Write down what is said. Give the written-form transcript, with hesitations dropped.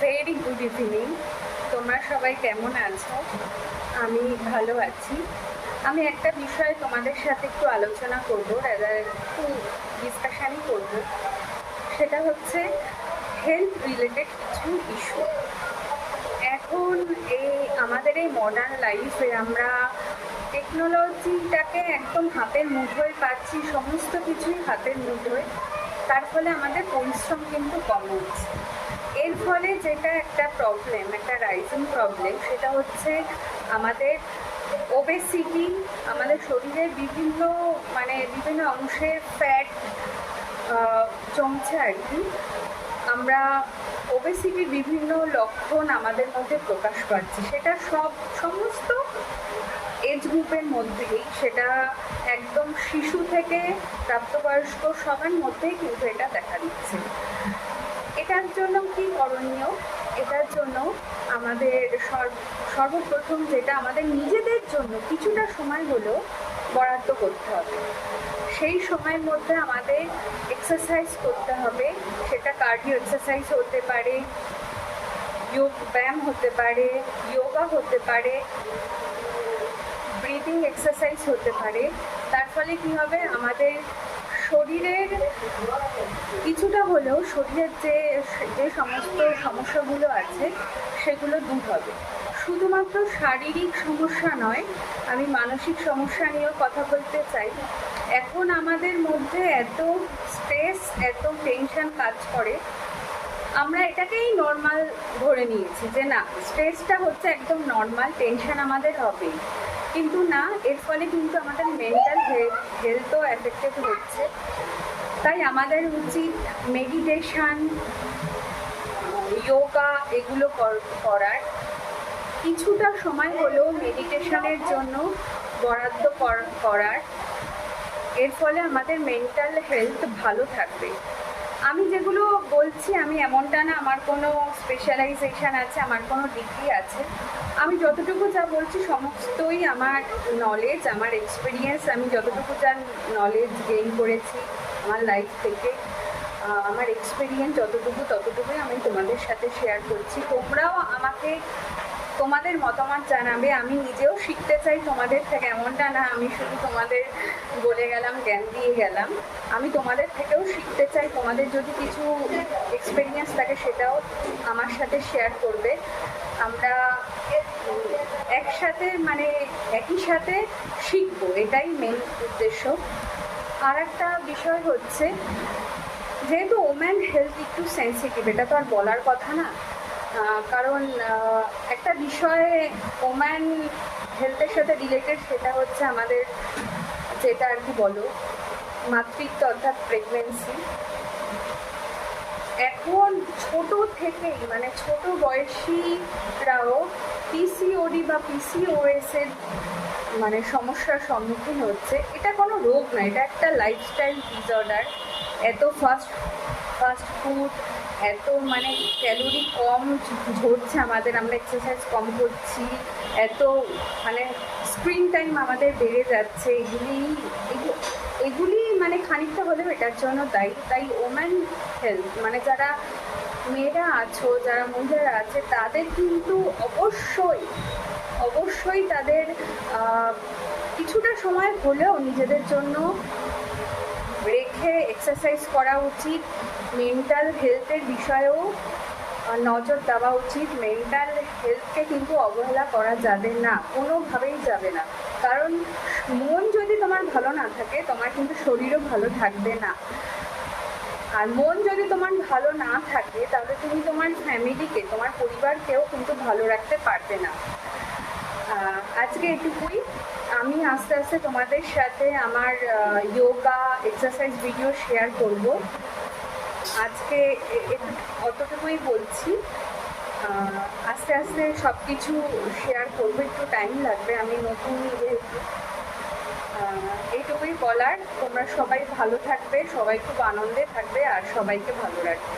Very good evening. তোমরা সবাই কেমন আছো? আমি ভালো আছি। আমি একটা বিষয়ে তোমাদের সাথে একটু আলোচনা করবো, একটু ডিসকাশনই করব। সেটা হচ্ছে হেলথ রিলেটেড কিছু ইস্যু। এখন আমাদের এই মডার্ন লাইফে আমরা টেকনোলজিটাকে একদম হাতের মুঠোয় পাচ্ছি, সমস্ত কিছুই হাতের মুঠোয়। তার ফলে আমাদের পরিশ্রম কিন্তু কম হচ্ছে। এর ফলে যেটা একটা প্রবলেম, একটা রাইজিং প্রবলেম, সেটা হচ্ছে আমাদের ওবেসিটি, আমাদের শরীরের বিভিন্ন অংশে ফ্যাট জমছে আর কি। আমরা ওবেসিটির বিভিন্ন লক্ষণ আমাদের মধ্যে প্রকাশ পাচ্ছে, সেটা সমস্ত এজ গ্রুপের মধ্যেই, সেটা একদম শিশু থেকে প্রাপ্তবয়স্ক সবার মধ্যেই কিন্তু এটা দেখা দিচ্ছে। এটার জন্য কি করণীয়? এটার জন্য আমাদের সর্বপ্রথম যেটা আমাদের নিজেদের জন্য কিছুটা সময় হলেও বরাদ্দ করতে হবে। সেই সময়ের মধ্যে আমাদের এক্সারসাইজ করতে হবে। সেটা কার্ডিও এক্সারসাইজ হতে পারে, যোগ ব্যায়াম হতে পারে, যোগা হতে পারে, ব্রিদিং এক্সারসাইজ হতে পারে। তার ফলে কি হবে, আমাদের শরীরের কিছুটা হলেও শরীরের যে সমস্ত সমস্যাগুলো আছে সেগুলো দূর হবে। শুধুমাত্র শারীরিক সমস্যা নয়, আমি মানসিক সমস্যা নিয়েও কথা বলতে চাই। এখন আমাদের মধ্যে এত স্ট্রেস, এত টেনশন কাজ করে, আমরা এটাকেই নর্মাল ধরে নিয়েছি যে না, স্ট্রেসটা হচ্ছে একদম নর্মাল, টেনশন আমাদের হবেই। কিন্তু না, এর ফলে কিন্তু আমাদের মেন্টাল হেলথও এফেক্টেড হচ্ছে। তাই আমাদের উচিত মেডিটেশন, যোগা এগুলো করার। কিছুটা সময় হলেও মেডিটেশনের জন্য বরাদ্দ করার। এর ফলে আমাদের মেন্টাল হেলথ ভালো থাকবে। আমি যেগুলো বলছি, আমি এমনটা না আমার কোনো স্পেশালাইজেশন আছে, আমার কোনো ডিগ্রি আছে। আমি যতটুকু যা বলছি সমস্তই আমার নলেজ, আমার এক্সপিরিয়েন্স। আমি যতটুকু যা নলেজ গেইন করেছি আমার লাইফ থেকে, আমার এক্সপিরিয়েন্স ততটুকুই আমি তোমাদের সাথে শেয়ার করছি। তোমরাও আমাকে তোমাদের মতামত জানাবে। আমি নিজেও শিখতে চাই তোমাদের থেকে, এমনটা না আমি শুধু তোমাদের বলে গেলাম, জ্ঞান দিয়ে গেলাম। আমি তোমাদের থেকেও শিখতে চাই। তোমাদের যদি কিছু এক্সপিরিয়েন্স থাকে সেটাও আমার সাথে শেয়ার করবে। আমরা একসাথে একই সাথে শিখবো, এটাই মেন উদ্দেশ্য। আর একটা বিষয় হচ্ছে, যেহেতু ওম্যান হেলথ একটু সেন্সিটিভ, এটা তো আর বলার কথা না। কারণ একটা বিষয়ে ওম্যান হেলথের সাথে রিলেটেড, সেটা হচ্ছে আমাদের যেটা আর কি বলো, মাতৃত্ব অর্থাৎ প্রেগনেন্সি। এখন ছোট থেকেই ছোট বয়সীরাও পিসিওডি বা পিসিওএস এর সমস্যার সম্মুখীন হচ্ছে। এটা কোনো রোগ না, এটা একটা লাইফস্টাইল ডিসঅর্ডার। এত ফাস্ট ফুড, এত ক্যালোরি কম ঝরছে আমাদের, আমরা এক্সারসাইজ কম করছি, এত স্ক্রিন টাইম আমাদের বেড়ে যাচ্ছে। এগুলি খানিকটা হলেও এটার জন্য দায়ী। তাই ওম্যান হেলথ যারা মেয়েরা আছো, যারা মহিলারা আছে, তাদের কিন্তু অবশ্যই তাদের কিছুটা সময় হলেও নিজেদের জন্য রেখে এক্সারসাইজ করা উচিত। মেন্টাল হেলথের বিষয়েও নজর দেওয়া উচিত। মেন্টাল হেলথকে কিন্তু অবহেলা করা যাবে না, কোনোভাবেই যাবে না। কারণ মন যদি তোমার ভালো না থাকে, তোমার কিন্তু শরীরও ভালো থাকবে না। আর মন যদি তোমার ভালো না থাকে, তাহলে তুমি তোমার ফ্যামিলিকে, তোমার পরিবারকেও কিন্তু ভালো রাখতে পারবে না। আজকে এটুকুই। আমি আস্তে আস্তে তোমাদের সাথে আমার যোগা এক্সারসাইজ ভিডিও শেয়ার করব। আজকে অতটুকুই বলছি। আস্তে আস্তে সব কিছু শেয়ার করবো, একটু টাইম লাগবে, আমি নতুন যেহেতু। এইটুকুই বলার। তোমরা সবাই ভালো থাকবে, সবাই খুব আনন্দে থাকবে, আর সবাইকে ভালো রাখবে।